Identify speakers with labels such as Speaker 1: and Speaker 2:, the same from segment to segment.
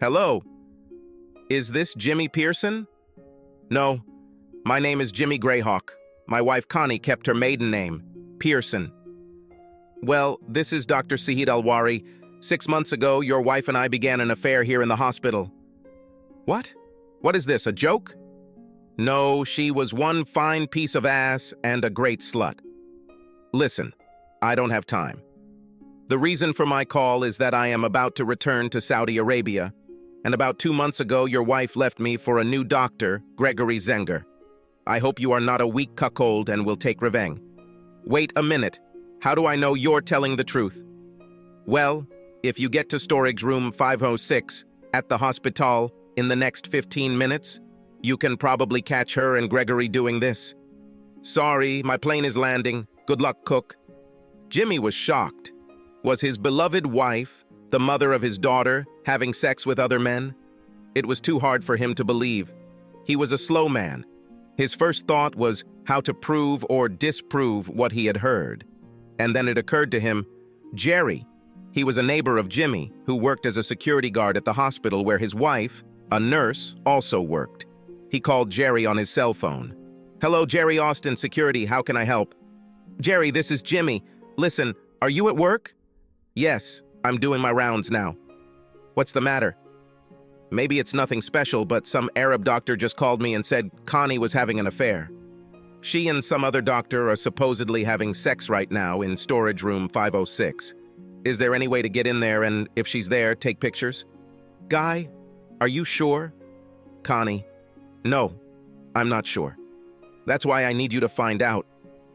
Speaker 1: Hello, is this Jimmy Pearson? No, my name is Jimmy Greyhawk. My wife Connie kept her maiden name, Pearson. Well, this is Dr. Sahid Alwari. 6 months ago, your wife and I began an affair here in the hospital. What? What is this, a joke? No, she was one fine piece of ass and a great slut. Listen, I don't have time. The reason for my call is that I am about to return to Saudi Arabia, and about 2 months ago your wife left me for a new doctor, Gregory Zenger. I hope you are not a weak cuckold and will take revenge. Wait a minute. How do I know you're telling the truth? Well, if you get to storage room 506 at the hospital in the next 15 minutes, you can probably catch her and Gregory doing this. Sorry, my plane is landing. Good luck, cook. Jimmy was shocked. Was his beloved wife, the mother of his daughter, having sex with other men? It was too hard for him to believe. He was a slow man. His first thought was how to prove or disprove what he had heard. And then it occurred to him, Jerry. He was a neighbor of Jimmy, who worked as a security guard at the hospital where his wife, a nurse, also worked. He called Jerry on his cell phone. Hello, Jerry Austin Security, how can I help? Jerry, this is Jimmy. Listen, are you at work? Yes, I'm doing my rounds now. What's the matter? Maybe it's nothing special, but some Arab doctor just called me and said Connie was having an affair. She and some other doctor are supposedly having sex right now in storage room 506. Is there any way to get in there and, if she's there, take pictures? Guy, are you sure? Connie, no, I'm not sure. That's why I need you to find out.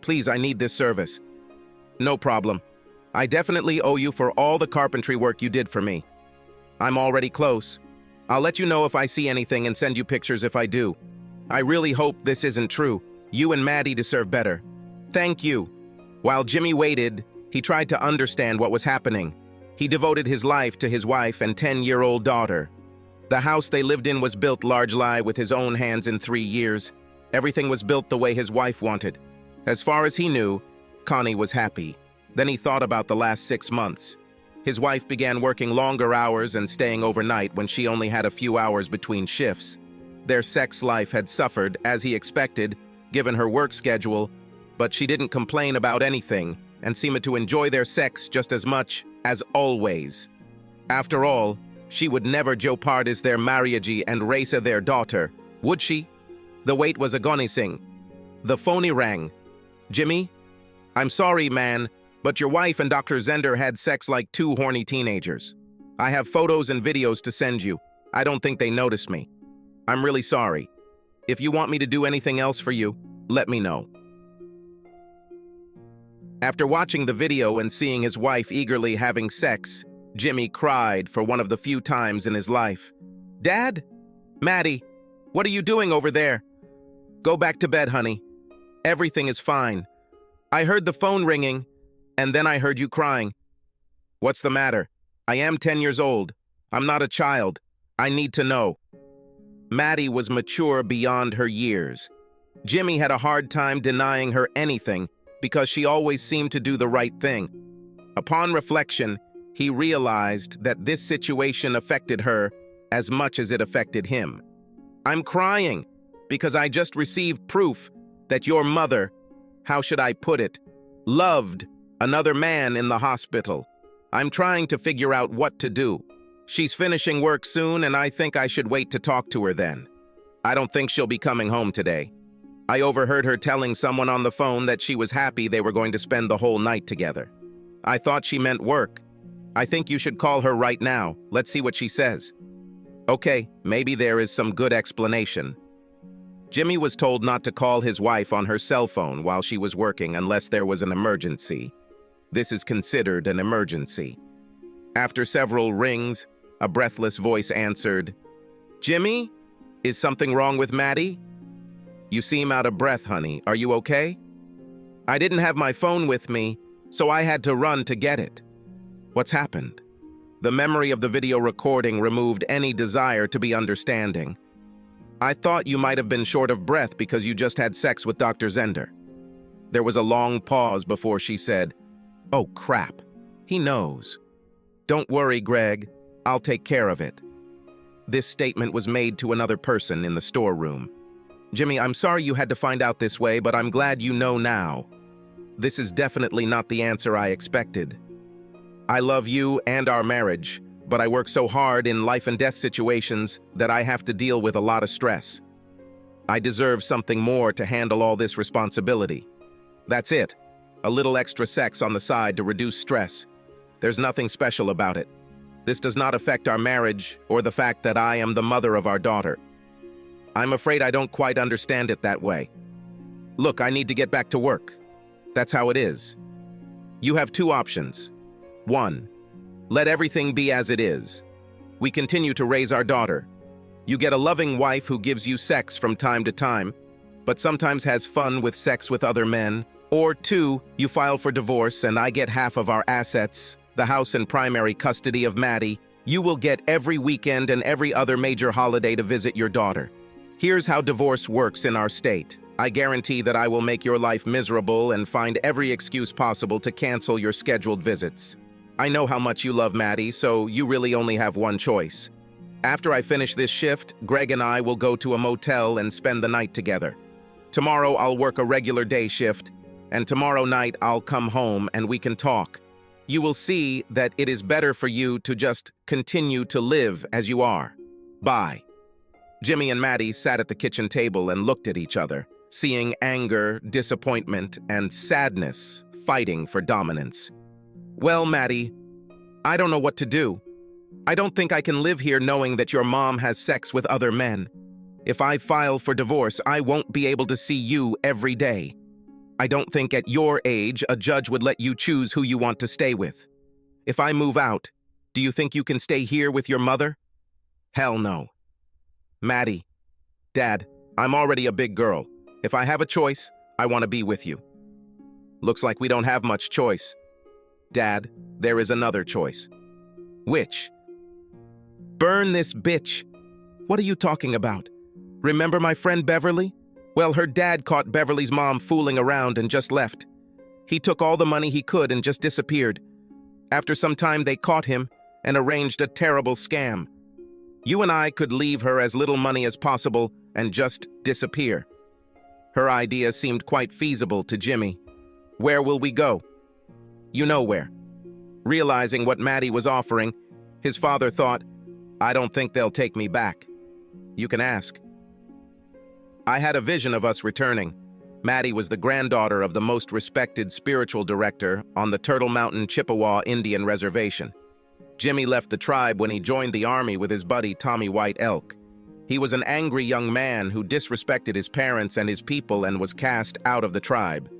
Speaker 1: Please, I need this service. No problem. I definitely owe you for all the carpentry work you did for me. I'm already close. I'll let you know if I see anything and send you pictures if I do. I really hope this isn't true. You and Maddie deserve better. Thank you. While Jimmy waited, he tried to understand what was happening. He devoted his life to his wife and 10-year-old daughter. The house they lived in was built largely with his own hands in 3 years. Everything was built the way his wife wanted. As far as he knew, Connie was happy. Then he thought about the last 6 months. His wife began working longer hours and staying overnight when she only had a few hours between shifts. Their sex life had suffered, as he expected, given her work schedule, but she didn't complain about anything and seemed to enjoy their sex just as much as always. After all, she would never jeopardize their marriage and raise their daughter, would she? The wait was agonizing. The phone rang. Jimmy? I'm sorry, man, but your wife and Dr. Zender had sex like 2 horny teenagers. I have photos and videos to send you. I don't think they noticed me. I'm really sorry. If you want me to do anything else for you, let me know. After watching the video and seeing his wife eagerly having sex, Jimmy cried for one of the few times in his life. Dad? Maddie, what are you doing over there? Go back to bed, honey. Everything is fine. I heard the phone ringing, and then I heard you crying. What's the matter? I am 10 years old. I'm not a child. I need to know. Maddie was mature beyond her years. Jimmy had a hard time denying her anything because she always seemed to do the right thing. Upon reflection, he realized that this situation affected her as much as it affected him. I'm crying because I just received proof that your mother, how should I put it, loved another man in the hospital. I'm trying to figure out what to do. She's finishing work soon, and I think I should wait to talk to her then. I don't think she'll be coming home today. I overheard her telling someone on the phone that she was happy they were going to spend the whole night together. I thought she meant work. I think you should call her right now. Let's see what she says. Okay, maybe there is some good explanation. Jimmy was told not to call his wife on her cell phone while she was working unless there was an emergency. This is considered an emergency. After several rings, a breathless voice answered, Jimmy? Is something wrong with Maddie? You seem out of breath, honey. Are you okay? I didn't have my phone with me, so I had to run to get it. What's happened? The memory of the video recording removed any desire to be understanding. I thought you might have been short of breath because you just had sex with Dr. Zender. There was a long pause before she said, Oh, crap. He knows. Don't worry, Greg. I'll take care of it. This statement was made to another person in the storeroom. Jimmy, I'm sorry you had to find out this way, but I'm glad you know now. This is definitely not the answer I expected. I love you and our marriage, but I work so hard in life and death situations that I have to deal with a lot of stress. I deserve something more to handle all this responsibility. That's it. A little extra sex on the side to reduce stress. There's nothing special about it. This does not affect our marriage or the fact that I am the mother of our daughter. I'm afraid I don't quite understand it that way. Look, I need to get back to work. That's how it is. You have two options. 1. Let everything be as it is. We continue to raise our daughter. You get a loving wife who gives you sex from time to time, but sometimes has fun with sex with other men. Or 2, you file for divorce and I get half of our assets, the house and primary custody of Maddie. You will get every weekend and every other major holiday to visit your daughter. Here's how divorce works in our state. I guarantee that I will make your life miserable and find every excuse possible to cancel your scheduled visits. I know how much you love Maddie, so you really only have one choice. After I finish this shift, Greg and I will go to a motel and spend the night together. Tomorrow I'll work a regular day shift, and tomorrow night I'll come home and we can talk. You will see that it is better for you to just continue to live as you are. Bye. Jimmy and Maddie sat at the kitchen table and looked at each other, seeing anger, disappointment, and sadness fighting for dominance. Well, Maddie, I don't know what to do. I don't think I can live here knowing that your mom has sex with other men. If I file for divorce, I won't be able to see you every day. I don't think at your age a judge would let you choose who you want to stay with. If I move out, do you think you can stay here with your mother? Hell no. Maddie, Dad, I'm already a big girl. If I have a choice, I want to be with you. Looks like we don't have much choice. Dad, there is another choice. Which? Burn this bitch. What are you talking about? Remember my friend Beverly? Well, her dad caught Beverly's mom fooling around and just left. He took all the money he could and just disappeared. After some time, they caught him and arranged a terrible scam. You and I could leave her as little money as possible and just disappear. Her idea seemed quite feasible to Jimmy. Where will we go? You know where. Realizing what Maddie was offering, his father thought, I don't think they'll take me back. You can ask. I had a vision of us returning. Maddie was the granddaughter of the most respected spiritual director on the Turtle Mountain Chippewa Indian Reservation. Jimmy left the tribe when he joined the army with his buddy Tommy White Elk. He was an angry young man who disrespected his parents and his people and was cast out of the tribe.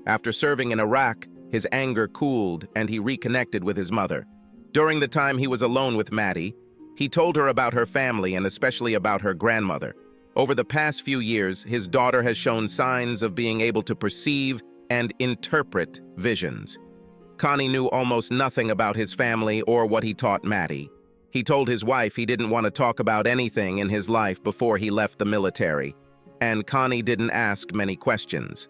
Speaker 1: After serving in Iraq, his anger cooled and he reconnected with his mother. During the time he was alone with Maddie, he told her about her family and especially about her grandmother. Over the past few years, his daughter has shown signs of being able to perceive and interpret visions. Connie knew almost nothing about his family or what he taught Maddie. He told his wife he didn't want to talk about anything in his life before he left the military, and Connie didn't ask many questions.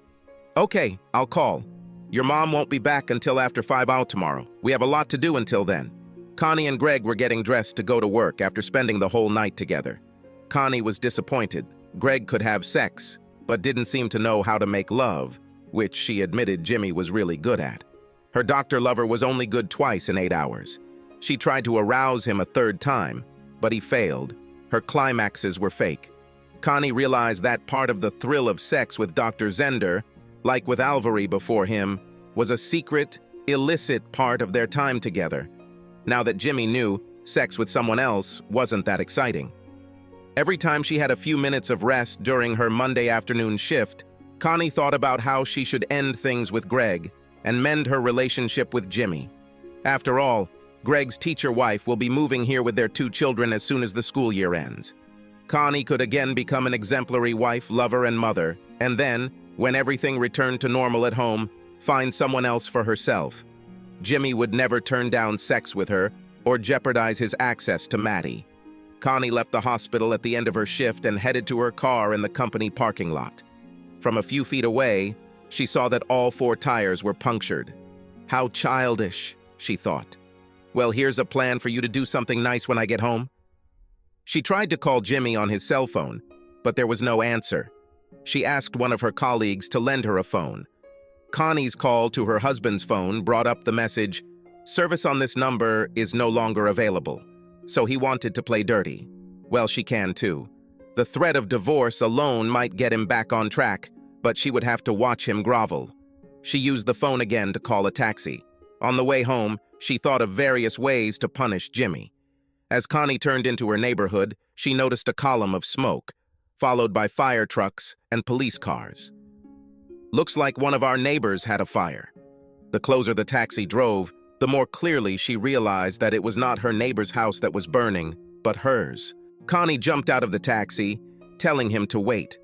Speaker 1: Okay, I'll call. Your mom won't be back until after 5 out tomorrow. We have a lot to do until then. Connie and Greg were getting dressed to go to work after spending the whole night together. Connie was disappointed. Greg could have sex, but didn't seem to know how to make love, which she admitted Jimmy was really good at. Her doctor lover was only good twice in 8 hours. She tried to arouse him a third time, but he failed. Her climaxes were fake. Connie realized that part of the thrill of sex with Dr. Zender, like with Alvari before him, was a secret, illicit part of their time together. Now that Jimmy knew, sex with someone else wasn't that exciting. Every time she had a few minutes of rest during her Monday afternoon shift, Connie thought about how she should end things with Greg and mend her relationship with Jimmy. After all, Greg's teacher wife will be moving here with their 2 children as soon as the school year ends. Connie could again become an exemplary wife, lover, and mother, and then, when everything returned to normal at home, find someone else for herself. Jimmy would never turn down sex with her or jeopardize his access to Maddie. Connie left the hospital at the end of her shift and headed to her car in the company parking lot. From a few feet away, she saw that all 4 tires were punctured. How childish, she thought. Well, here's a plan for you to do something nice when I get home. She tried to call Jimmy on his cell phone, but there was no answer. She asked one of her colleagues to lend her a phone. Connie's call to her husband's phone brought up the message, "Service on this number is no longer available." So he wanted to play dirty. Well, she can too. The threat of divorce alone might get him back on track, but she would have to watch him grovel. She used the phone again to call a taxi. On the way home, she thought of various ways to punish Jimmy. As Connie turned into her neighborhood, she noticed a column of smoke, followed by fire trucks and police cars. Looks like one of our neighbors had a fire. The closer the taxi drove, the more clearly she realized that it was not her neighbor's house that was burning, but hers. Connie jumped out of the taxi, telling him to wait.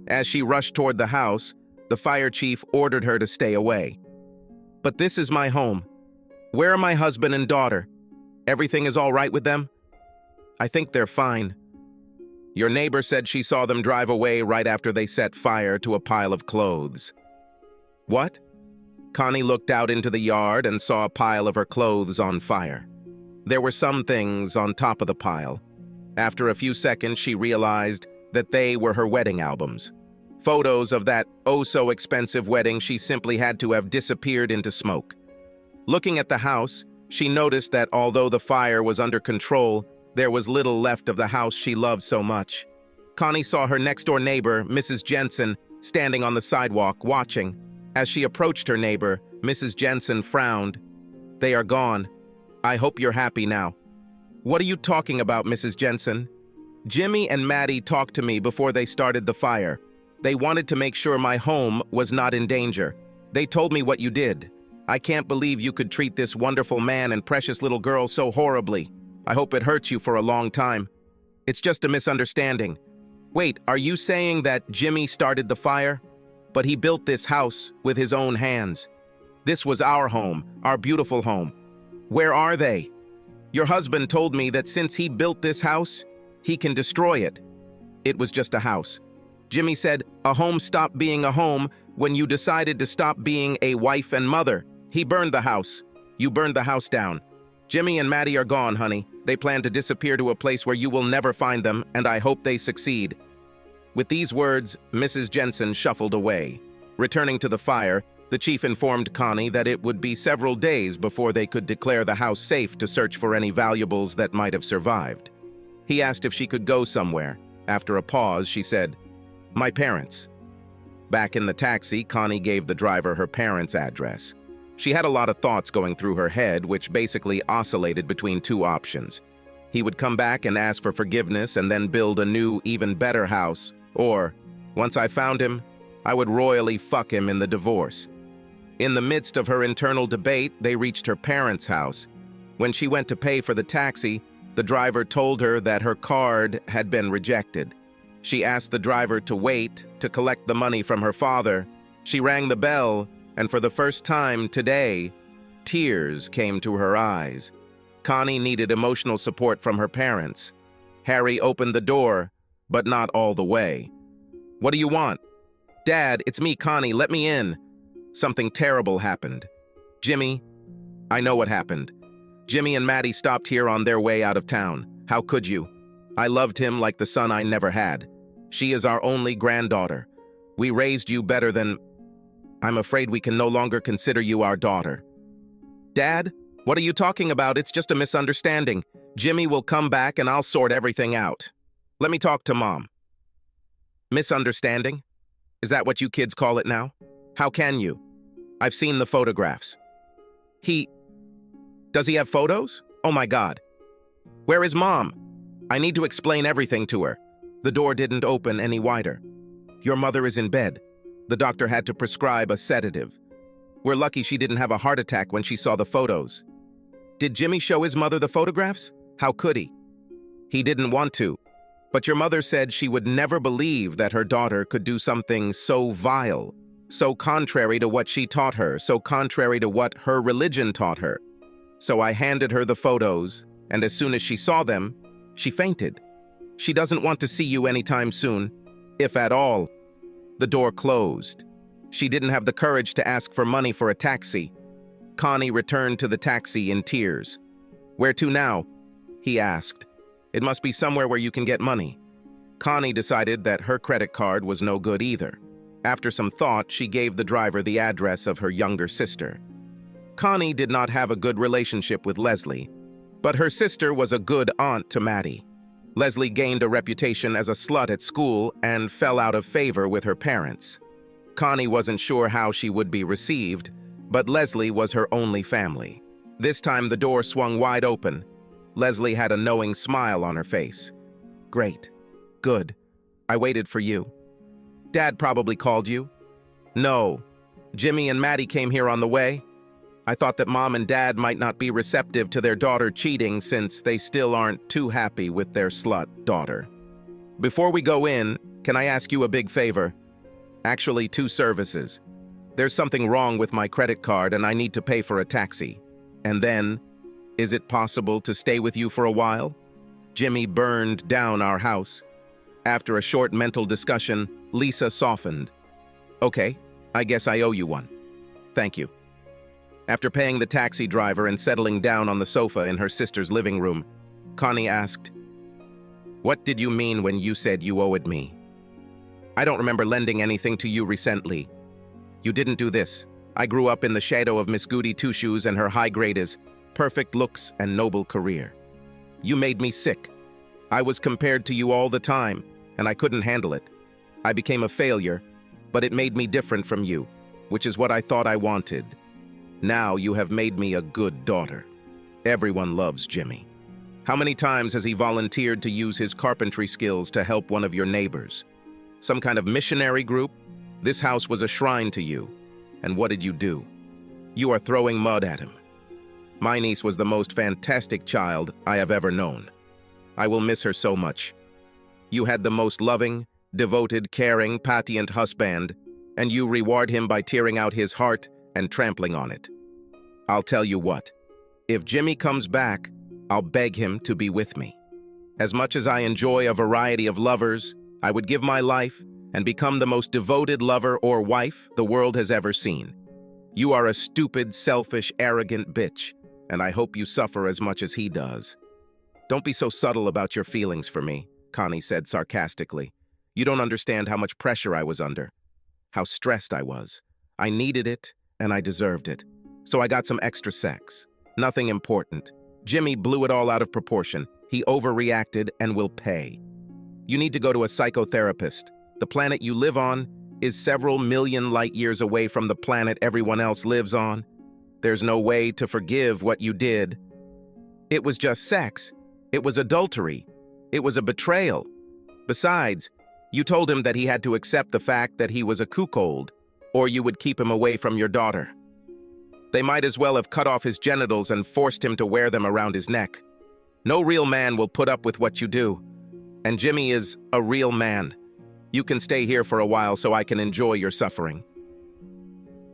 Speaker 1: As she rushed toward the house, the fire chief ordered her to stay away. "But this is my home. Where are my husband and daughter? Everything is all right with them?" "I think they're fine." "Your neighbor said she saw them drive away right after they set fire to a pile of clothes." "What?" Connie looked out into the yard and saw a pile of her clothes on fire. There were some things on top of the pile. After a few seconds, she realized that they were her wedding albums. Photos of that oh-so-expensive wedding she simply had to have disappeared into smoke. Looking at the house, she noticed that although the fire was under control, there was little left of the house she loved so much. Connie saw her next-door neighbor, Mrs. Jensen, standing on the sidewalk, watching. As she approached her neighbor, Mrs. Jensen frowned. "They are gone. I hope you're happy now." "What are you talking about, Mrs. Jensen?" "Jimmy and Maddie talked to me before they started the fire. They wanted to make sure my home was not in danger. They told me what you did. I can't believe you could treat this wonderful man and precious little girl so horribly. I hope it hurts you for a long time. It's just a misunderstanding." "Wait, are you saying that Jimmy started the fire? But he built this house with his own hands. This was our home, our beautiful home. Where are they? Your husband told me that since he built this house, he can destroy it." "It was just a house." Jimmy said, "A home stopped being a home when you decided to stop being a wife and mother. He burned the house. You burned the house down. Jimmy and Maddie are gone, honey. They plan to disappear to a place where you will never find them, and I hope they succeed." With these words, Mrs. Jensen shuffled away. Returning to the fire, the chief informed Connie that it would be several days before they could declare the house safe to search for any valuables that might have survived. He asked if she could go somewhere. After a pause, she said, "My parents." Back in the taxi, Connie gave the driver her parents' address. She had a lot of thoughts going through her head, which basically oscillated between two options. He would come back and ask for forgiveness and then build a new, even better house. Or, once I found him, I would royally fuck him in the divorce. In the midst of her internal debate, they reached her parents' house. When she went to pay for the taxi, the driver told her that her card had been rejected. She asked the driver to wait to collect the money from her father. She rang the bell, and for the first time today, tears came to her eyes. Connie needed emotional support from her parents. Harry opened the door, but not all the way. "What do you want?" "Dad, it's me, Connie. Let me in." "Something terrible happened." "Jimmy, I know what happened. Jimmy and Maddie stopped here on their way out of town. How could you? I loved him like the son I never had. She is our only granddaughter. We raised you better than... I'm afraid we can no longer consider you our daughter." "Dad, what are you talking about? It's just a misunderstanding. Jimmy will come back and I'll sort everything out. Let me talk to Mom." "Misunderstanding? Is that what you kids call it now? How can you? I've seen the photographs." Does he have photos? Oh my God. Where is Mom? I need to explain everything to her." The door didn't open any wider. "Your mother is in bed. The doctor had to prescribe a sedative. We're lucky she didn't have a heart attack when she saw the photos." "Did Jimmy show his mother the photographs? How could he?" "He didn't want to. But your mother said she would never believe that her daughter could do something so vile, so contrary to what she taught her, so contrary to what her religion taught her. So I handed her the photos, and as soon as she saw them, she fainted. She doesn't want to see you anytime soon, if at all." The door closed. She didn't have the courage to ask for money for a taxi. Connie returned to the taxi in tears. "Where to now?" he asked. It must be somewhere where you can get money. Connie decided that her credit card was no good either. After some thought, she gave the driver the address of her younger sister. Connie did not have a good relationship with Leslie, but her sister was a good aunt to Maddie. Leslie gained a reputation as a slut at school and fell out of favor with her parents. Connie wasn't sure how she would be received, but Leslie was her only family. This time the door swung wide open. Leslie had a knowing smile on her face. "Great. Good. I waited for you. Dad probably called you?" "No. Jimmy and Maddie came here on the way. I thought that Mom and Dad might not be receptive to their daughter cheating since they still aren't too happy with their slut daughter. Before we go in, can I ask you a big favor? Actually, 2 services. There's something wrong with my credit card and I need to pay for a taxi. And then, is it possible to stay with you for a while? Jimmy burned down our house. After a short mental discussion, Lisa softened. Okay, I guess I owe you one. Thank you. After paying the taxi driver and settling down on the sofa in her sister's living room, Connie asked, "What did you mean when you said you owed me? I don't remember lending anything to you recently. You didn't do this. I grew up in the shadow of Miss Goody Two-Shoes and her high grade is perfect looks and noble career. You made me sick. I was compared to you all the time, and I couldn't handle it. I became a failure, but it made me different from you, which is what I thought I wanted. Now you have made me a good daughter. Everyone loves Jimmy. How many times has he volunteered to use his carpentry skills to help one of your neighbors? Some kind of missionary group? This house was a shrine to you. And what did you do? You are throwing mud at him. My niece was the most fantastic child I have ever known. I will miss her so much. You had the most loving, devoted, caring, patient husband, and you reward him by tearing out his heart and trampling on it. I'll tell you what, if Jimmy comes back, I'll beg him to be with me. As much as I enjoy a variety of lovers, I would give my life and become the most devoted lover or wife the world has ever seen. You are a stupid, selfish, arrogant bitch, and I hope you suffer as much as he does. Don't be so subtle about your feelings for me," Connie said sarcastically. "You don't understand how much pressure I was under, how stressed I was. I needed it, and I deserved it. So I got some extra sex. Nothing important. Jimmy blew it all out of proportion. He overreacted and will pay. You need to go to a psychotherapist. The planet you live on is several million light years away from the planet everyone else lives on. There's no way to forgive what you did. It was just sex. It was adultery. It was a betrayal. Besides, you told him that he had to accept the fact that he was a cuckold, or you would keep him away from your daughter. They might as well have cut off his genitals and forced him to wear them around his neck. No real man will put up with what you do. And Jimmy is a real man. You can stay here for a while so I can enjoy your suffering."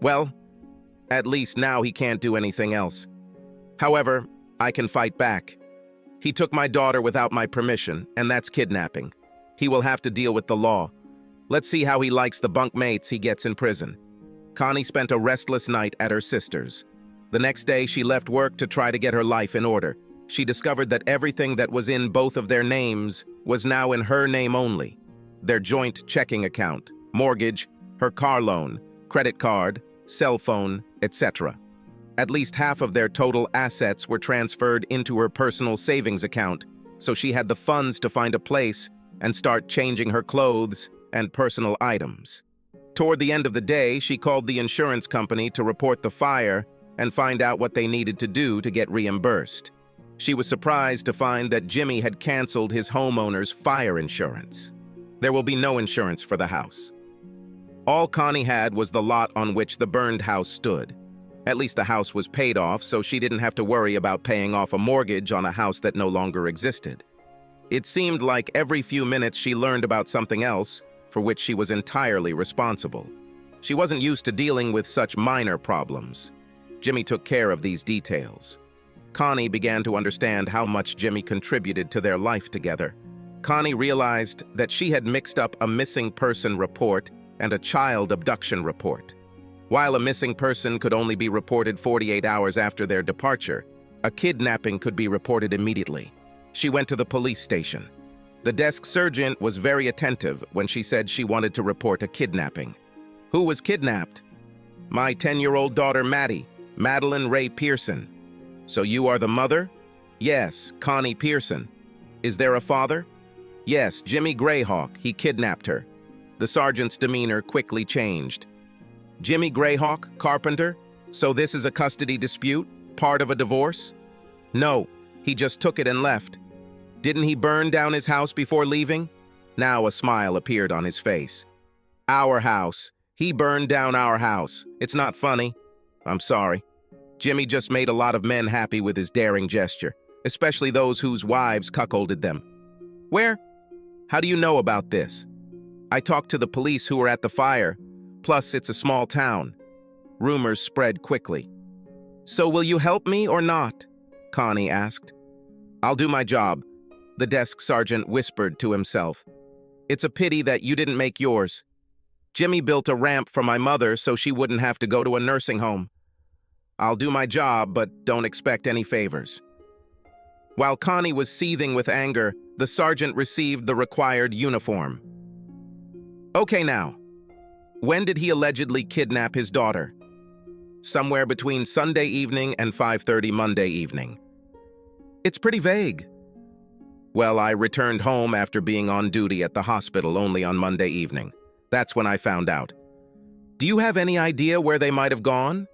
Speaker 1: Well, at least now he can't do anything else. However, I can fight back. He took my daughter without my permission, and that's kidnapping. He will have to deal with the law. Let's see how he likes the bunk mates he gets in prison. Connie spent a restless night at her sister's. The next day, she left work to try to get her life in order. She discovered that everything that was in both of their names was now in her name only. Their joint checking account, mortgage, her car loan, credit card, cell phone, etc. At least half of their total assets were transferred into her personal savings account, so she had the funds to find a place and start changing her clothes and personal items. Toward the end of the day, she called the insurance company to report the fire and find out what they needed to do to get reimbursed. She was surprised to find that Jimmy had canceled his homeowner's fire insurance. There will be no insurance for the house. All Connie had was the lot on which the burned house stood. At least the house was paid off, so she didn't have to worry about paying off a mortgage on a house that no longer existed. It seemed like every few minutes she learned about something else, for which she was entirely responsible. She wasn't used to dealing with such minor problems. Jimmy took care of these details. Connie began to understand how much Jimmy contributed to their life together. Connie realized that she had mixed up a missing person report and a child abduction report. While a missing person could only be reported 48 hours after their departure, a kidnapping could be reported immediately. She went to the police station. The desk sergeant was very attentive when she said she wanted to report a kidnapping. Who was kidnapped? My 10-year-old daughter, Madeline Ray Pearson. So you are the mother? Yes, Connie Pearson. Is there a father? Yes, Jimmy Greyhawk. He kidnapped her. The sergeant's demeanor quickly changed. Jimmy Greyhawk, carpenter? So this is a custody dispute? Part of a divorce? No, he just took it and left. Didn't he burn down his house before leaving? Now a smile appeared on his face. Our house. He burned down our house. It's not funny. I'm sorry. Jimmy just made a lot of men happy with his daring gesture, especially those whose wives cuckolded them. Where? How do you know about this? I talked to the police who were at the fire. Plus, it's a small town. Rumors spread quickly. So will you help me or not? Connie asked. I'll do my job, the desk sergeant whispered to himself. It's a pity that you didn't make yours. Jimmy built a ramp for my mother so she wouldn't have to go to a nursing home. I'll do my job, but don't expect any favors. While Connie was seething with anger, the sergeant received the required uniform. Okay now, when did he allegedly kidnap his daughter? Somewhere between Sunday evening and 5:30 Monday evening. It's pretty vague. Well, I returned home after being on duty at the hospital only on Monday evening. That's when I found out. Do you have any idea where they might have gone?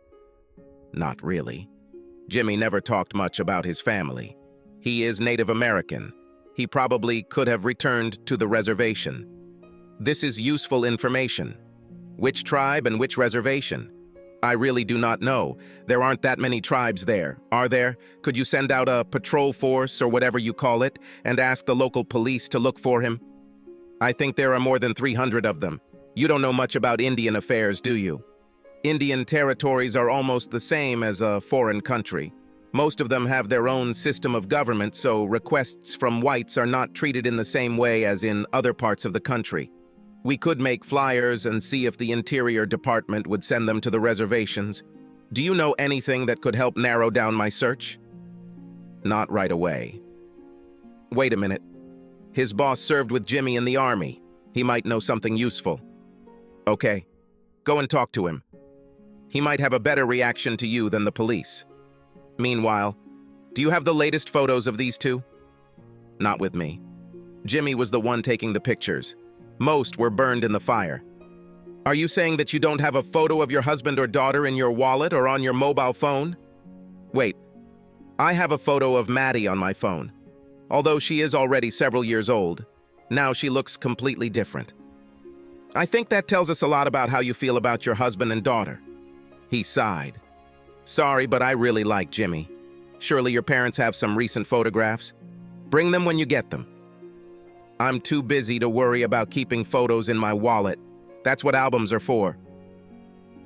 Speaker 1: Not really. Jimmy never talked much about his family. He is Native American. He probably could have returned to the reservation. This is useful information. Which tribe and which reservation? I really do not know. There aren't that many tribes there, are there? Could you send out a patrol force or whatever you call it and ask the local police to look for him? I think there are more than 300 of them. You don't know much about Indian affairs, do you? Indian territories are almost the same as a foreign country. Most of them have their own system of government, so requests from whites are not treated in the same way as in other parts of the country. We could make flyers and see if the Interior Department would send them to the reservations. Do you know anything that could help narrow down my search? Not right away. Wait a minute. His boss served with Jimmy in the army. He might know something useful. Okay, go and talk to him. He might have a better reaction to you than the police. Meanwhile, do you have the latest photos of these two? Not with me. Jimmy was the one taking the pictures. Most were burned in the fire. Are you saying that you don't have a photo of your husband or daughter in your wallet or on your mobile phone? Wait, I have a photo of Maddie on my phone. Although she is already several years old, now she looks completely different. I think that tells us a lot about how you feel about your husband and daughter. He sighed. Sorry, but I really like Jimmy. Surely your parents have some recent photographs. Bring them when you get them. I'm too busy to worry about keeping photos in my wallet. That's what albums are for.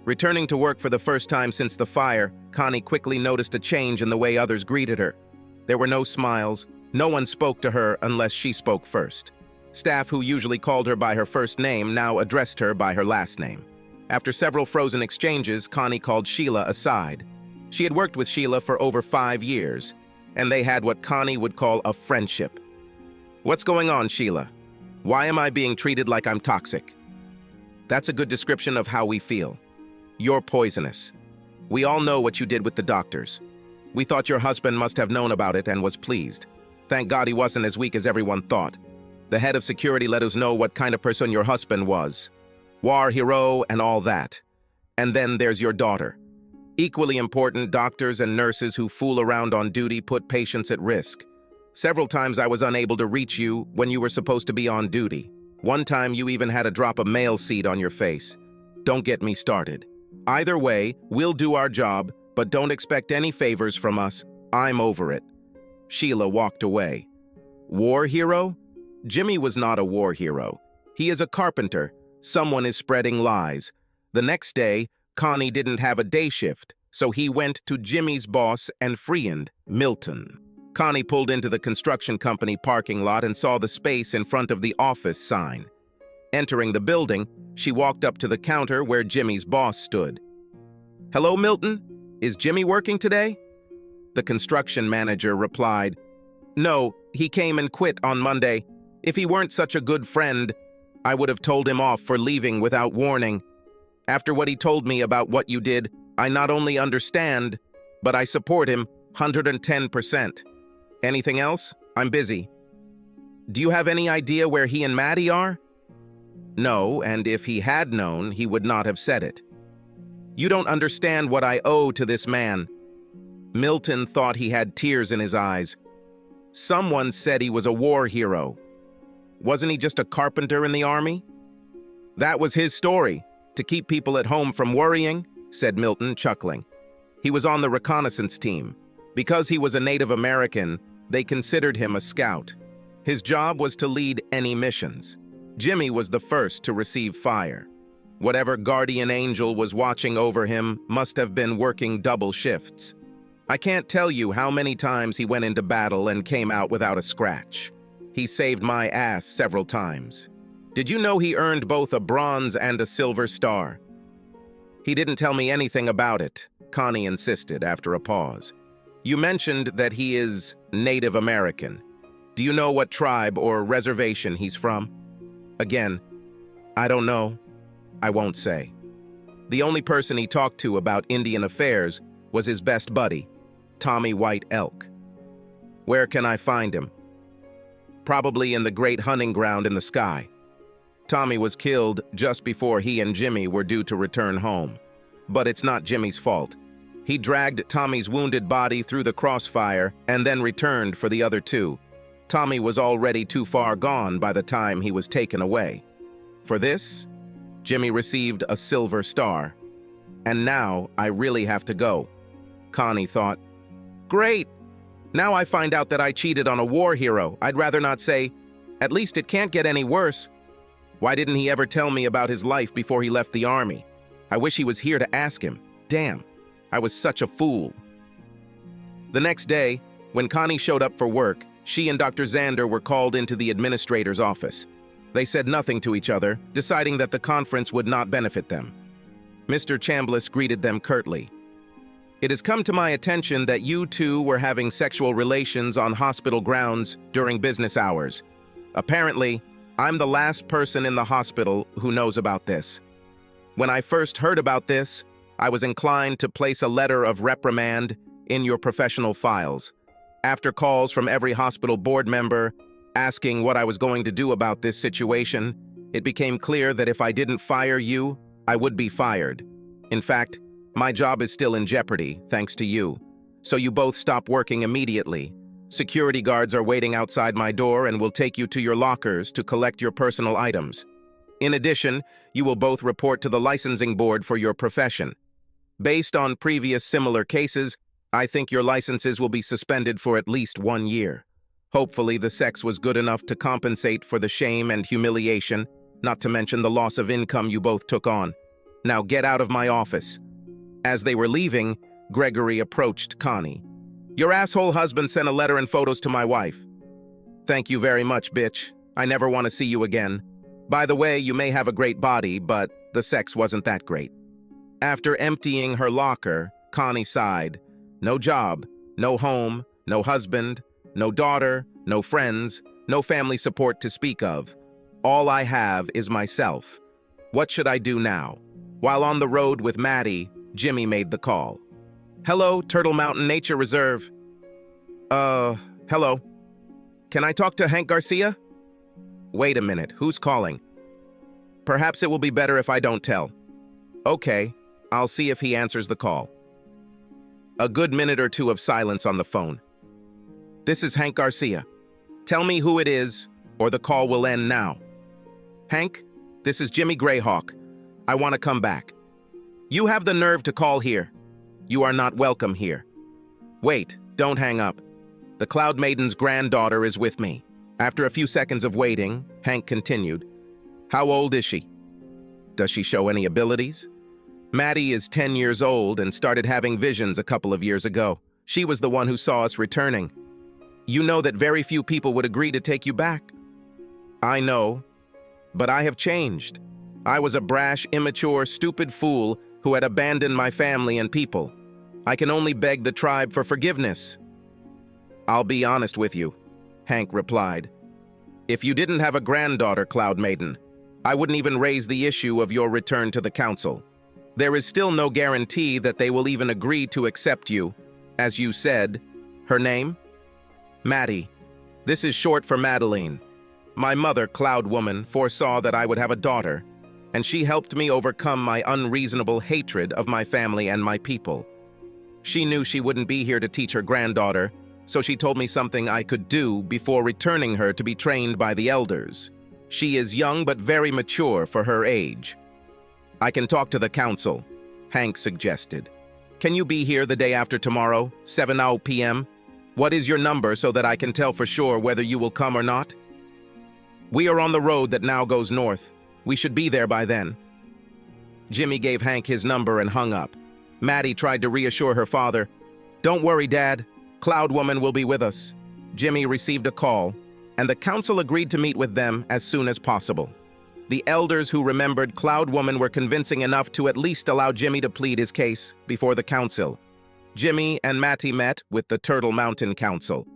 Speaker 1: Returning to work for the first time since the fire, Connie quickly noticed a change in the way others greeted her. There were no smiles. No one spoke to her unless she spoke first. Staff who usually called her by her first name now addressed her by her last name. After several frozen exchanges, Connie called Sheila aside. She had worked with Sheila for over 5 years, and they had what Connie would call a friendship. What's going on, Sheila? Why am I being treated like I'm toxic? That's a good description of how we feel. You're poisonous. We all know what you did with the doctors. We thought your husband must have known about it and was pleased. Thank God he wasn't as weak as everyone thought. The head of security let us know what kind of person your husband was. War hero and all that. And then there's your daughter. Equally important, doctors and nurses who fool around on duty put patients at risk. Several times I was unable to reach you when you were supposed to be on duty. One time you even had a drop of mail seed on your face. Don't get me started. Either way, we'll do our job, but don't expect any favors from us. I'm over it. Sheila walked away. War hero? Jimmy was not a war hero. He is a carpenter. Someone is spreading lies. The next day, Connie didn't have a day shift, so he went to Jimmy's boss and friend, Milton. Connie pulled into the construction company parking lot and saw the space in front of the office sign. Entering the building, she walked up to the counter where Jimmy's boss stood. Hello, Milton? Is Jimmy working today? The construction manager replied, No, he came and quit on Monday. If he weren't such a good friend, I would have told him off for leaving without warning. After what he told me about what you did, I not only understand, but I support him 110%. Anything else? I'm busy. Do you have any idea where he and Maddie are? No, and if he had known, he would not have said it. You don't understand what I owe to this man. Milton thought he had tears in his eyes. Someone said he was a war hero. Wasn't he just a carpenter in the army? That was his story, to keep people at home from worrying, said Milton, chuckling. He was on the reconnaissance team. Because he was a Native American, they considered him a scout. His job was to lead any missions. Jimmy was the first to receive fire. Whatever guardian angel was watching over him must have been working double shifts. I can't tell you how many times he went into battle and came out without a scratch. He saved my ass several times. Did you know he earned both a bronze and a silver star? He didn't tell me anything about it, Connie insisted after a pause. You mentioned that he is Native American. Do you know what tribe or reservation he's from? Again, I don't know. I won't say. The only person he talked to about Indian affairs was his best buddy, Tommy White Elk. Where can I find him? Probably in the great hunting ground in the sky. Tommy was killed just before he and Jimmy were due to return home. But it's not Jimmy's fault. He dragged Tommy's wounded body through the crossfire and then returned for the other two. Tommy was already too far gone by the time he was taken away. For this, Jimmy received a silver star. And now I really have to go. Connie thought, great. Now I find out that I cheated on a war hero. I'd rather not say, at least it can't get any worse. Why didn't he ever tell me about his life before he left the army? I wish he was here to ask him. Damn, I was such a fool. The next day, when Connie showed up for work, she and Dr. Zander were called into the administrator's office. They said nothing to each other, deciding that the conference would not benefit them. Mr. Chambliss greeted them curtly. It has come to my attention that you two were having sexual relations on hospital grounds during business hours. Apparently, I'm the last person in the hospital who knows about this. When I first heard about this, I was inclined to place a letter of reprimand in your professional files. After calls from every hospital board member asking what I was going to do about this situation, it became clear that if I didn't fire you, I would be fired. In fact, my job is still in jeopardy, thanks to you. So you both stop working immediately. Security guards are waiting outside my door and will take you to your lockers to collect your personal items. In addition, you will both report to the licensing board for your profession. Based on previous similar cases, I think your licenses will be suspended for at least 1 year. Hopefully, the sex was good enough to compensate for the shame and humiliation, not to mention the loss of income you both took on. Now get out of my office. As they were leaving, Gregory approached Connie. Your asshole husband sent a letter and photos to my wife. Thank you very much, bitch. I never want to see you again. By the way, you may have a great body, but the sex wasn't that great. After emptying her locker, Connie sighed. No job, no home, no husband, no daughter, no friends, no family support to speak of. All I have is myself. What should I do now? While on the road with Maddie, Jimmy made the call. Hello, Turtle Mountain Nature Reserve. Hello. Can I talk to Hank Garcia? Wait a minute, who's calling? Perhaps it will be better if I don't tell. Okay, I'll see if he answers the call. A good minute or two of silence on the phone. This is Hank Garcia. Tell me who it is, or the call will end now. Hank, this is Jimmy Greyhawk. I want to come back. You have the nerve to call here. You are not welcome here. Wait, don't hang up. The Cloud Maiden's granddaughter is with me. After a few seconds of waiting, Hank continued. How old is she? Does she show any abilities? Maddie is 10 years old and started having visions a couple of years ago. She was the one who saw us returning. You know that very few people would agree to take you back. I know, but I have changed. I was a brash, immature, stupid fool who had abandoned my family and people. I can only beg the tribe for forgiveness. I'll be honest with you. Hank replied. If you didn't have a granddaughter, Cloud Maiden, I wouldn't even raise the issue of your return to the council. There is still no guarantee that they will even agree to accept you. As you said, her name? Maddie. This is short for Madeline. My mother, Cloud Woman, foresaw that I would have a daughter, and she helped me overcome my unreasonable hatred of my family and my people. She knew she wouldn't be here to teach her granddaughter, so she told me something I could do before returning her to be trained by the elders. She is young but very mature for her age. I can talk to the council, Hank suggested. Can you be here the day after tomorrow, 7 p.m.? What is your number so that I can tell for sure whether you will come or not? We are on the road that now goes north. We should be there by then. Jimmy gave Hank his number and hung up. Maddie tried to reassure her father. Don't worry, Dad. Cloud Woman will be with us. Jimmy received a call, and the council agreed to meet with them as soon as possible. The elders who remembered Cloud Woman were convincing enough to at least allow Jimmy to plead his case before the council. Jimmy and Matty met with the Turtle Mountain Council.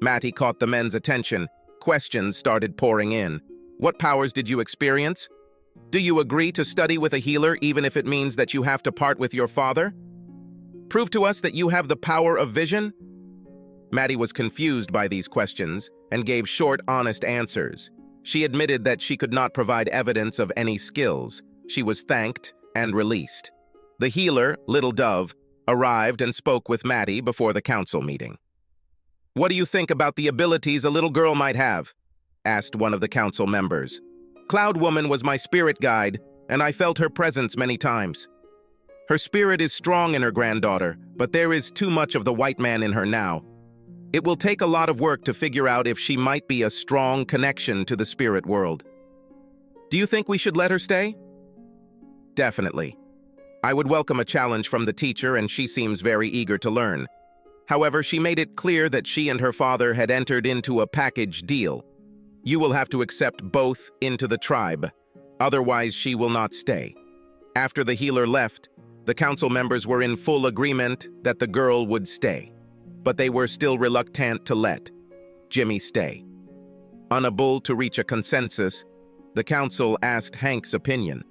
Speaker 1: Matty caught the men's attention. Questions started pouring in. What powers did you experience? Do you agree to study with a healer even if it means that you have to part with your father? Prove to us that you have the power of vision? Maddie was confused by these questions and gave short, honest answers. She admitted that she could not provide evidence of any skills. She was thanked and released. The healer, Little Dove, arrived and spoke with Maddie before the council meeting. What do you think about the abilities a little girl might have? Asked one of the council members. Cloud Woman was my spirit guide, and I felt her presence many times. Her spirit is strong in her granddaughter, but there is too much of the white man in her now. It will take a lot of work to figure out if she might be a strong connection to the spirit world. Do you think we should let her stay? Definitely. I would welcome a challenge from the teacher, and she seems very eager to learn. However, she made it clear that she and her father had entered into a package deal. You will have to accept both into the tribe, otherwise she will not stay. After the healer left, the council members were in full agreement that the girl would stay, but they were still reluctant to let Jimmy stay. Unable to reach a consensus, the council asked Hank's opinion.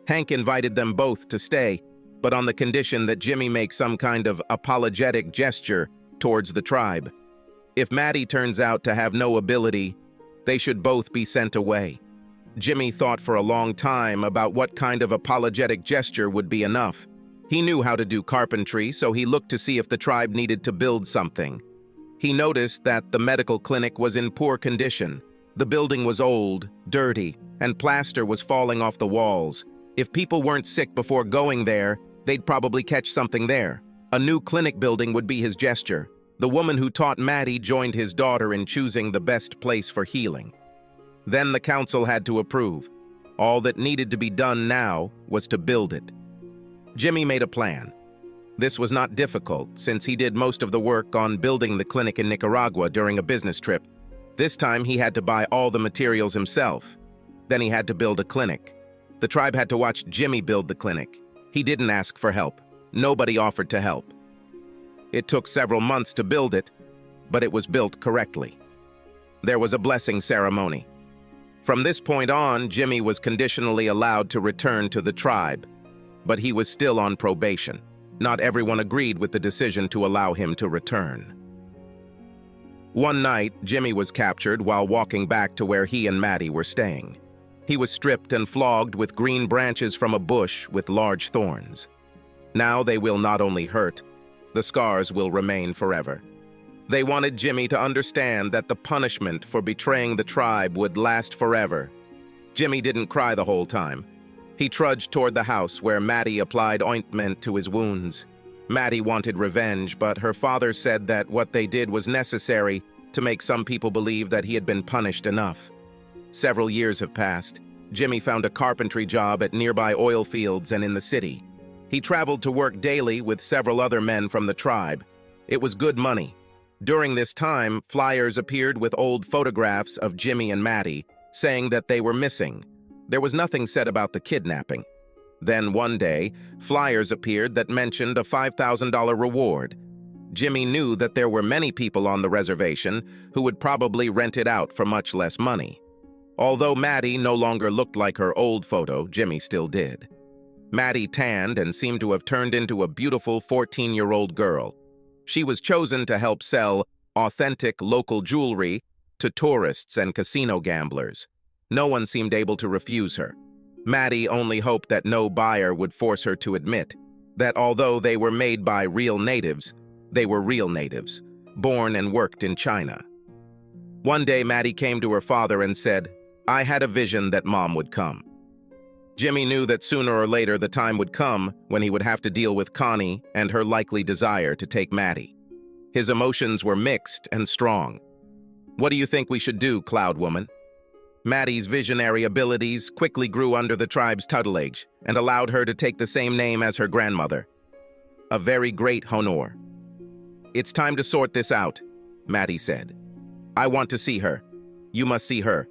Speaker 1: Hank invited them both to stay, but on the condition that Jimmy make some kind of apologetic gesture towards the tribe. If Maddie turns out to have no ability, they should both be sent away. Jimmy thought for a long time about what kind of apologetic gesture would be enough. He knew how to do carpentry, so he looked to see if the tribe needed to build something. He noticed that the medical clinic was in poor condition. The building was old, dirty, and plaster was falling off the walls. If people weren't sick before going there, they'd probably catch something there. A new clinic building would be his gesture. The woman who taught Maddie joined his daughter in choosing the best place for healing. Then the council had to approve. All that needed to be done now was to build it. Jimmy made a plan. This was not difficult, since he did most of the work on building the clinic in Nicaragua during a business trip. This time he had to buy all the materials himself. Then he had to build a clinic. The tribe had to watch Jimmy build the clinic. He didn't ask for help. Nobody offered to help. It took several months to build it, but it was built correctly. There was a blessing ceremony. From this point on, Jimmy was conditionally allowed to return to the tribe, but he was still on probation. Not everyone agreed with the decision to allow him to return. One night, Jimmy was captured while walking back to where he and Maddie were staying. He was stripped and flogged with green branches from a bush with large thorns. Now they will not only hurt, the scars will remain forever. They wanted Jimmy to understand that the punishment for betraying the tribe would last forever. Jimmy didn't cry the whole time. He trudged toward the house where Maddie applied ointment to his wounds. Maddie wanted revenge, but her father said that what they did was necessary to make some people believe that he had been punished enough. Several years have passed. Jimmy found a carpentry job at nearby oil fields and in the city. He traveled to work daily with several other men from the tribe. It was good money. During this time, flyers appeared with old photographs of Jimmy and Maddie, saying that they were missing. There was nothing said about the kidnapping. Then one day, flyers appeared that mentioned a $5,000 reward. Jimmy knew that there were many people on the reservation who would probably rent it out for much less money. Although Maddie no longer looked like her old photo, Jimmy still did. Maddie tanned and seemed to have turned into a beautiful 14-year-old girl. She was chosen to help sell authentic local jewelry to tourists and casino gamblers. No one seemed able to refuse her. Maddie only hoped that no buyer would force her to admit that although they were made by real natives, they were real natives, born and worked in China. One day, Maddie came to her father and said, "I had a vision that Mom would come." Jimmy knew that sooner or later the time would come when he would have to deal with Connie and her likely desire to take Maddie. His emotions were mixed and strong. "What do you think we should do, Cloud Woman?" Maddie's visionary abilities quickly grew under the tribe's tutelage and allowed her to take the same name as her grandmother. A very great honor. "It's time to sort this out," Maddie said. "I want to see her. You must see her."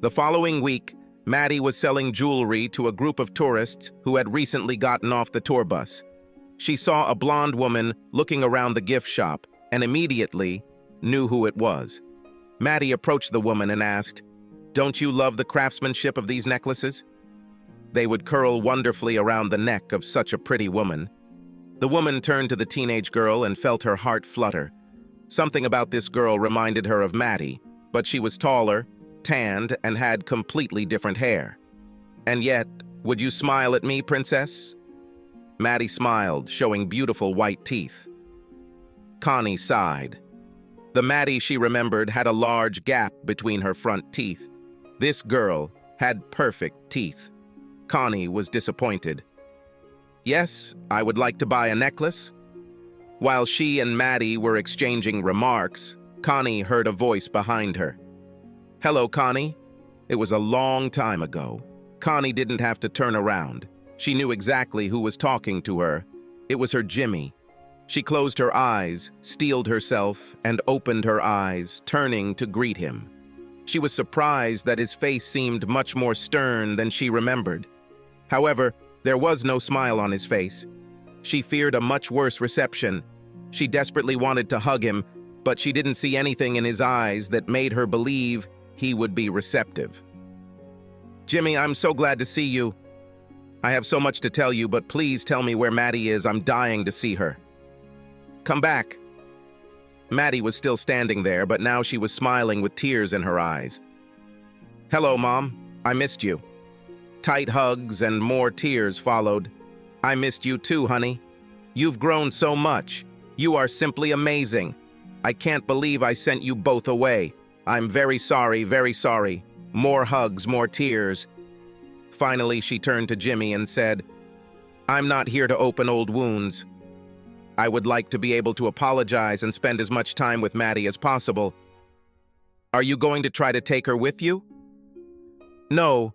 Speaker 1: The following week, Maddie was selling jewelry to a group of tourists who had recently gotten off the tour bus. She saw a blonde woman looking around the gift shop and immediately knew who it was. Maddie approached the woman and asked, "Don't you love the craftsmanship of these necklaces? They would curl wonderfully around the neck of such a pretty woman." The woman turned to the teenage girl and felt her heart flutter. Something about this girl reminded her of Maddie, but she was taller, tanned, and had completely different hair. "And yet, would you smile at me, princess?" Maddie smiled, showing beautiful white teeth. Connie sighed. The Maddie she remembered had a large gap between her front teeth. This girl had perfect teeth. Connie was disappointed. "Yes, I would like to buy a necklace." While she and Maddie were exchanging remarks, Connie heard a voice behind her. "Hello, Connie." It was a long time ago. Connie didn't have to turn around. She knew exactly who was talking to her. It was her Jimmy. She closed her eyes, steeled herself, and opened her eyes, turning to greet him. She was surprised that his face seemed much more stern than she remembered. However, there was no smile on his face. She feared a much worse reception. She desperately wanted to hug him, but she didn't see anything in his eyes that made her believe he would be receptive. "Jimmy, I'm so glad to see you. I have so much to tell you, but please tell me where Maddie is. I'm dying to see her." "Come back." Maddie was still standing there, but now she was smiling with tears in her eyes. "Hello, Mom. I missed you." Tight hugs and more tears followed. "I missed you too, honey. You've grown so much. You are simply amazing. I can't believe I sent you both away. I'm very sorry, very sorry." More hugs, more tears. Finally, she turned to Jimmy and said, "I'm not here to open old wounds. I would like to be able to apologize and spend as much time with Maddie as possible." "Are you going to try to take her with you?" "No,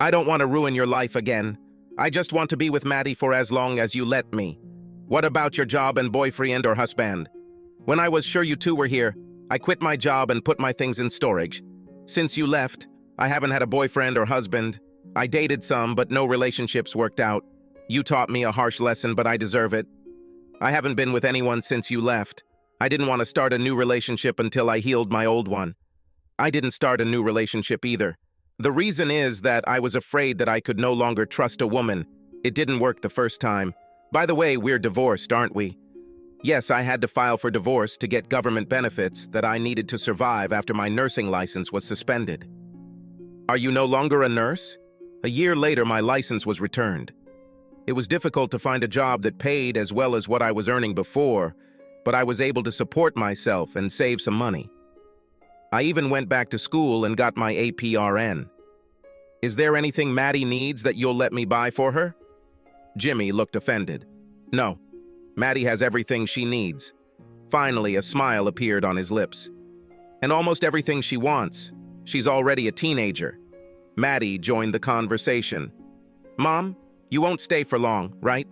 Speaker 1: I don't want to ruin your life again. I just want to be with Maddie for as long as you let me. What about your job and boyfriend or husband? When I was sure you two were here, I quit my job and put my things in storage. Since you left, I haven't had a boyfriend or husband. I dated some, but no relationships worked out. You taught me a harsh lesson, but I deserve it. I haven't been with anyone since you left. I didn't want to start a new relationship until I healed my old one. I didn't start a new relationship either. The reason is that I was afraid that I could no longer trust a woman. It didn't work the first time. By the way, we're divorced, aren't we? Yes, I had to file for divorce to get government benefits that I needed to survive after my nursing license was suspended." "Are you no longer a nurse?" "A year later, my license was returned. It was difficult to find a job that paid as well as what I was earning before, but I was able to support myself and save some money. I even went back to school and got my APRN. Is there anything Maddie needs that you'll let me buy for her?" Jimmy looked offended. "No, Maddie has everything she needs." Finally, a smile appeared on his lips. "And almost everything she wants. She's already a teenager." Maddie joined the conversation. "Mom, you won't stay for long, right?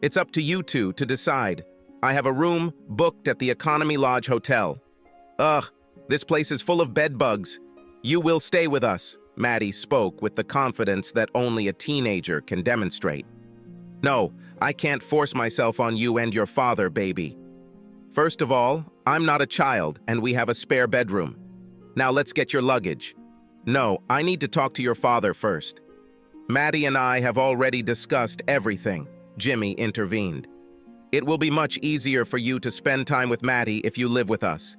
Speaker 1: It's up to you two to decide. I have a room booked at the Economy Lodge Hotel." "Ugh, this place is full of bed bugs. You will stay with us," Maddie spoke with the confidence that only a teenager can demonstrate. "No, I can't force myself on you and your father, baby." First of all, I'm not a child, and we have a spare bedroom. Now let's get your luggage. No, I need to talk to your father first. Maddie and I have already discussed everything, Jimmy intervened. It will be much easier for you to spend time with Maddie if you live with us.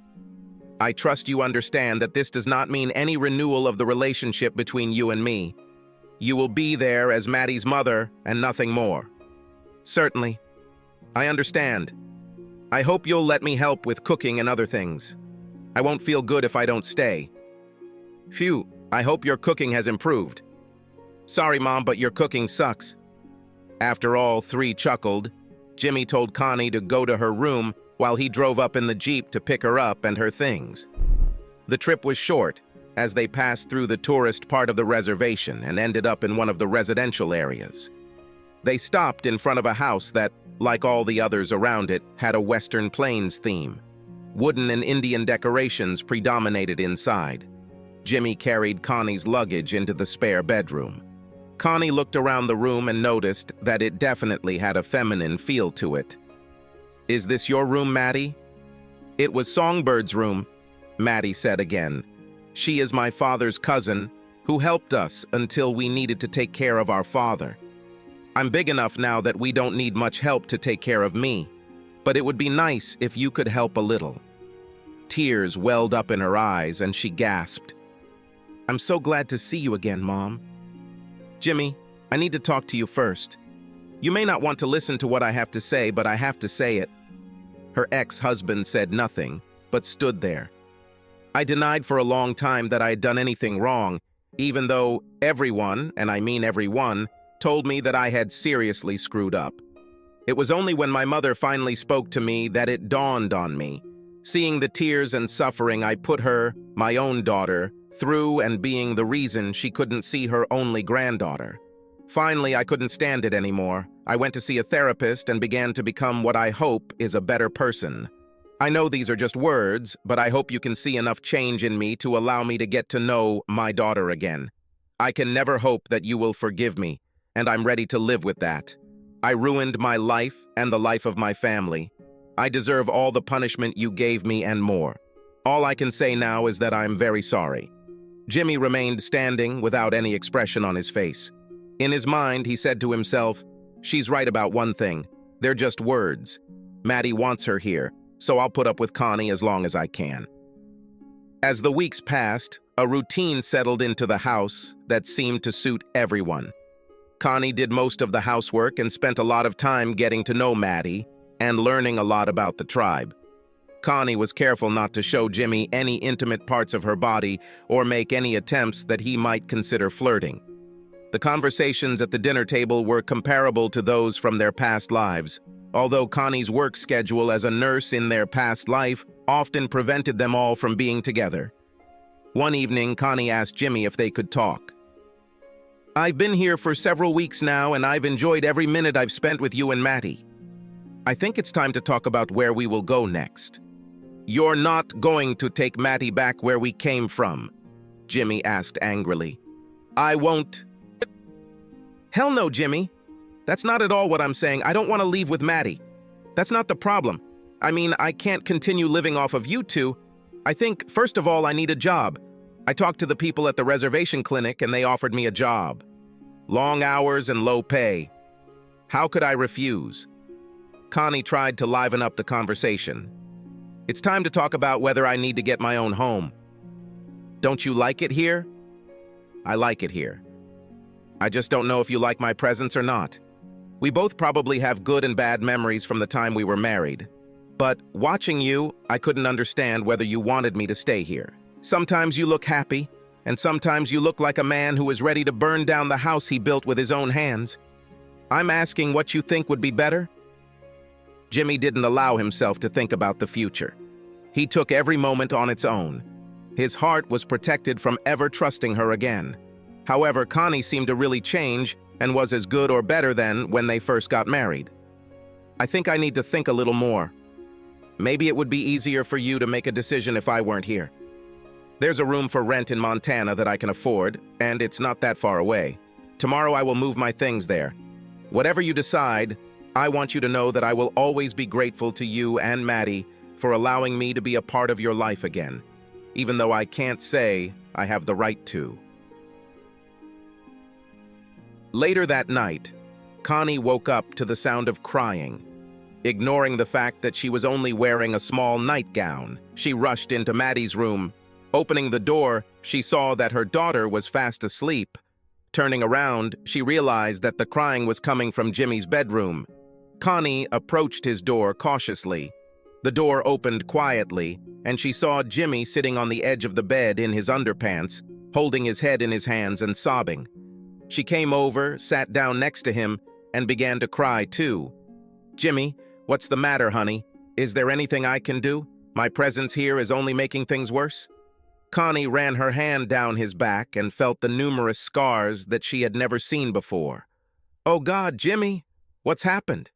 Speaker 1: I trust you understand that this does not mean any renewal of the relationship between you and me. You will be there as Maddie's mother and nothing more. Certainly. I understand. I hope you'll let me help with cooking and other things. I won't feel good if I don't stay. Phew, I hope your cooking has improved. Sorry, Mom, but your cooking sucks. After all three chuckled, Jimmy told Connie to go to her room while he drove up in the Jeep to pick her up and her things. The trip was short, as they passed through the tourist part of the reservation and ended up in one of the residential areas. They stopped in front of a house that, like all the others around it, had a Western Plains theme. Wooden and Indian decorations predominated inside. Jimmy carried Connie's luggage into the spare bedroom. Connie looked around the room and noticed that it definitely had a feminine feel to it. "Is this your room, Maddie?" "It was Songbird's room," Maddie said again. "She is my father's cousin, who helped us until we needed to take care of our father. I'm big enough now that we don't need much help to take care of me, but it would be nice if you could help a little." Tears welled up in her eyes and she gasped. "I'm so glad to see you again, Mom." "Jimmy, I need to talk to you first. You may not want to listen to what I have to say, but I have to say it." Her ex-husband said nothing, but stood there. "I denied for a long time that I had done anything wrong, even though everyone, and I mean everyone, told me that I had seriously screwed up. It was only when my mother finally spoke to me that it dawned on me. Seeing the tears and suffering I put her, my own daughter, through and being the reason she couldn't see her only granddaughter. Finally, I couldn't stand it anymore. I went to see a therapist and began to become what I hope is a better person. I know these are just words, but I hope you can see enough change in me to allow me to get to know my daughter again. I can never hope that you will forgive me, and I'm ready to live with that. I ruined my life and the life of my family. I deserve all the punishment you gave me and more. All I can say now is that I'm very sorry." Jimmy remained standing without any expression on his face. In his mind, he said to himself, "She's right about one thing. They're just words. Maddie wants her here, so I'll put up with Connie as long as I can." As the weeks passed, a routine settled into the house that seemed to suit everyone. Connie did most of the housework and spent a lot of time getting to know Maddie and learning a lot about the tribe. Connie was careful not to show Jimmy any intimate parts of her body or make any attempts that he might consider flirting. The conversations at the dinner table were comparable to those from their past lives, although Connie's work schedule as a nurse in their past life often prevented them all from being together. One evening, Connie asked Jimmy if they could talk. "I've been here for several weeks now, and I've enjoyed every minute I've spent with you and Maddie. I think it's time to talk about where we will go next." "You're not going to take Maddie back where we came from?" Jimmy asked angrily. "I won't." "Hell no, Jimmy. That's not at all what I'm saying. I don't want to leave with Maddie. That's not the problem. I mean, I can't continue living off of you two. I think, first of all, I need a job. I talked to the people at the reservation clinic and they offered me a job. Long hours and low pay. How could I refuse?" Connie tried to liven up the conversation. "It's time to talk about whether I need to get my own home. Don't you like it here?" "I like it here. I just don't know if you like my presence or not. We both probably have good and bad memories from the time we were married. But watching you, I couldn't understand whether you wanted me to stay here. Sometimes you look happy, and sometimes you look like a man who is ready to burn down the house he built with his own hands. I'm asking what you think would be better?" Jimmy didn't allow himself to think about the future. He took every moment on its own. His heart was protected from ever trusting her again. However, Connie seemed to really change and was as good or better than when they first got married. "I think I need to think a little more. Maybe it would be easier for you to make a decision if I weren't here. There's a room for rent in Montana that I can afford, and it's not that far away. Tomorrow I will move my things there. Whatever you decide, I want you to know that I will always be grateful to you and Maddie for allowing me to be a part of your life again, even though I can't say I have the right to. Later that night, Connie woke up to the sound of crying. Ignoring the fact that she was only wearing a small nightgown, she rushed into Maddie's room. Opening the door, she saw that her daughter was fast asleep. Turning around, she realized that the crying was coming from Jimmy's bedroom. Connie approached his door cautiously. The door opened quietly, and she saw Jimmy sitting on the edge of the bed in his underpants, holding his head in his hands and sobbing. She came over, sat down next to him, and began to cry too. "Jimmy, what's the matter, honey? Is there anything I can do? My presence here is only making things worse." Connie ran her hand down his back and felt the numerous scars that she had never seen before. "Oh God, Jimmy, what's happened?"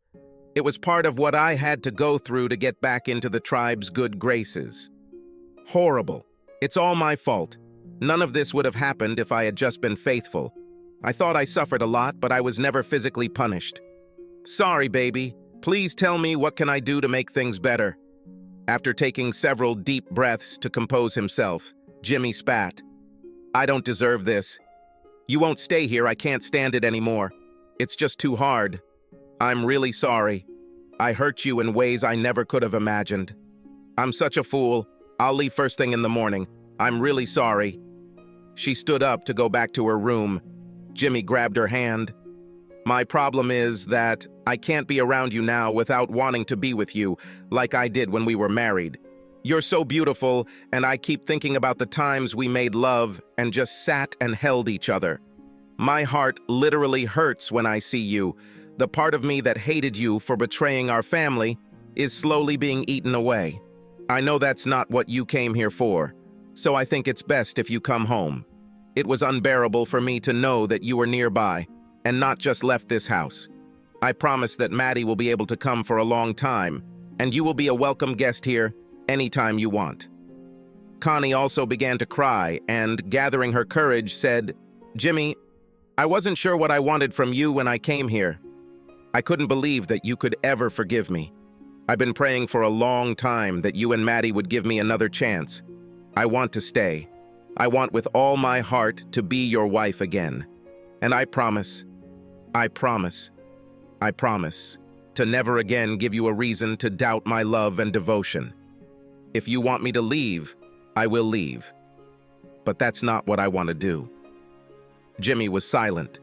Speaker 1: "It was part of what I had to go through to get back into the tribe's good graces." "Horrible. It's all my fault. None of this would have happened if I had just been faithful. I thought I suffered a lot, but I was never physically punished." "Sorry, baby. Please tell me, what can I do to make things better?" After taking several deep breaths to compose himself, Jimmy spat. "I don't deserve this. You won't stay here. I can't stand it anymore. It's just too hard. I'm really sorry. I hurt you in ways I never could have imagined. I'm such a fool. I'll leave first thing in the morning. I'm really sorry." She stood up to go back to her room. Jimmy grabbed her hand. "My problem is that I can't be around you now without wanting to be with you, like I did when we were married. You're so beautiful, and I keep thinking about the times we made love and just sat and held each other. My heart literally hurts when I see you. The part of me that hated you for betraying our family is slowly being eaten away. I know that's not what you came here for, so I think it's best if you come home. It was unbearable for me to know that you were nearby and not just left this house. I promise that Maddie will be able to come for a long time, and you will be a welcome guest here anytime you want." Connie also began to cry and, gathering her courage, said, "Jimmy, I wasn't sure what I wanted from you when I came here. I couldn't believe that you could ever forgive me. I've been praying for a long time that you and Maddie would give me another chance. I want to stay. I want with all my heart to be your wife again. And I promise to never again give you a reason to doubt my love and devotion. If you want me to leave, I will leave. But that's not what I want to do." Jimmy was silent.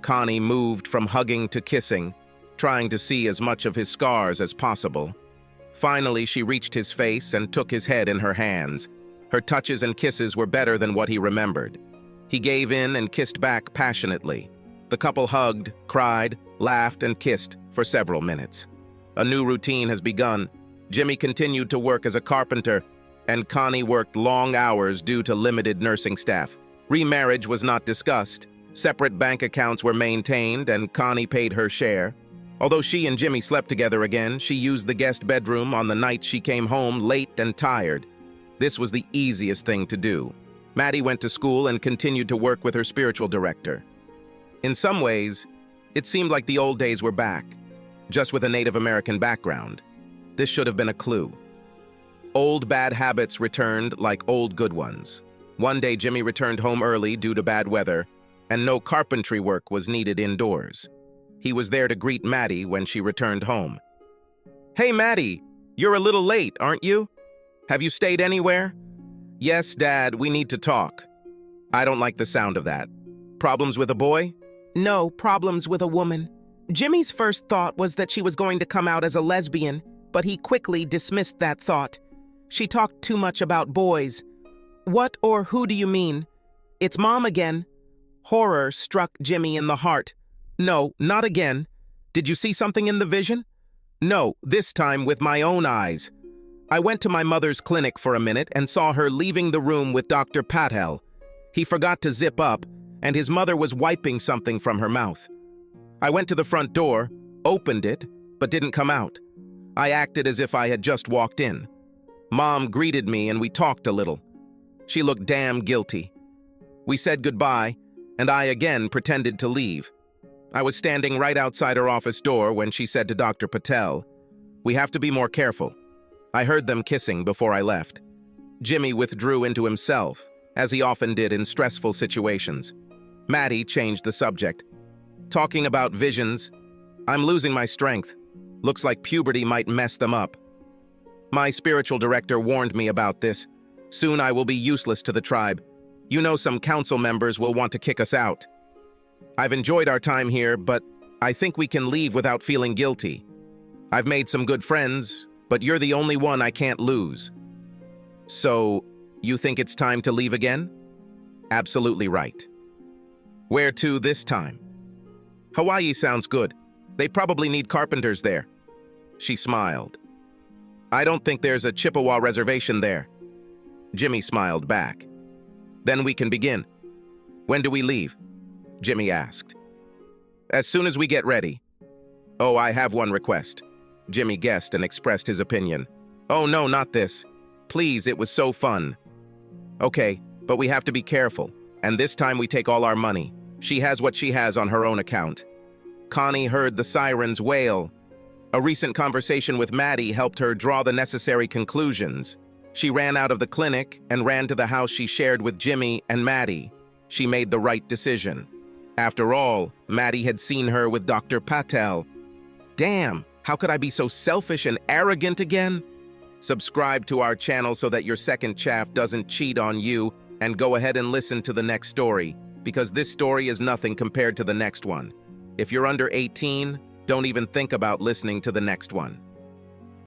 Speaker 1: Connie moved from hugging to kissing, trying to see as much of his scars as possible. Finally, she reached his face and took his head in her hands. Her touches and kisses were better than what he remembered. He gave in and kissed back passionately. The couple hugged, cried, laughed, and kissed for several minutes. A new routine has begun. Jimmy continued to work as a carpenter, and Connie worked long hours due to limited nursing staff. Remarriage was not discussed. Separate bank accounts were maintained, and Connie paid her share. Although she and Jimmy slept together again, she used the guest bedroom on the nights she came home late and tired. This was the easiest thing to do. Maddie went to school and continued to work with her spiritual director. In some ways, it seemed like the old days were back, just with a Native American background. This should have been a clue. Old bad habits returned like old good ones. One day, Jimmy returned home early due to bad weather, and no carpentry work was needed indoors. He was there to greet Maddie when she returned home. "Hey, Maddie, you're a little late, aren't you? Have you stayed anywhere?" "Yes, Dad, we need to talk." "I don't like the sound of that. Problems with a boy?"
Speaker 2: "No, problems with a woman." Jimmy's first thought was that she was going to come out as a lesbian, but he quickly dismissed that thought. "She talked too much about boys." "What or who do you mean?" "It's Mom again." Horror struck Jimmy in the heart. "No, not again. Did you see something in the vision?" "No, this time with my own eyes. I went to my mother's clinic for a minute and saw her leaving the room with Dr. Patel. He forgot to zip up, and his mother was wiping something from her mouth. I went to the front door, opened it, but didn't come out. I acted as if I had just walked in. Mom greeted me and we talked a little. She looked damn guilty. We said goodbye, and I again pretended to leave. I was standing right outside her office door when she said to Dr. Patel, 'We have to be more careful.
Speaker 1: I heard them kissing before I left. Jimmy withdrew into himself, as he often did in stressful situations. Maddie changed the subject. Talking about visions, I'm losing my strength. Looks like puberty might mess them up. My spiritual director warned me about this. Soon I will be useless to the tribe. You know some council members will want to kick us out. I've enjoyed our time here, but I think we can leave without feeling guilty. I've made some good friends, but you're the only one I can't lose. So, you think it's time to leave again? Absolutely right. Where to this time? Hawaii sounds good. They probably need carpenters there. She smiled. I don't think there's a Chippewa reservation there. Jimmy smiled back. Then we can begin. When do we leave? Jimmy asked. As soon as we get ready. Oh, I have one request. Jimmy guessed and expressed his opinion. Oh no, not this. Please, it was so fun. Okay, but we have to be careful. And this time we take all our money. She has what she has on her own account. Connie heard the sirens wail. A recent conversation with Maddie helped her draw the necessary conclusions. She ran out of the clinic and ran to the house she shared with Jimmy and Maddie. She made the right decision. After all, Maddie had seen her with Dr. Patel. Damn, how could I be so selfish and arrogant again? Subscribe to our channel so that your second chaff doesn't cheat on you, and go ahead and listen to the next story, because this story is nothing compared to the next one. If you're under 18, don't even think about listening to the next one.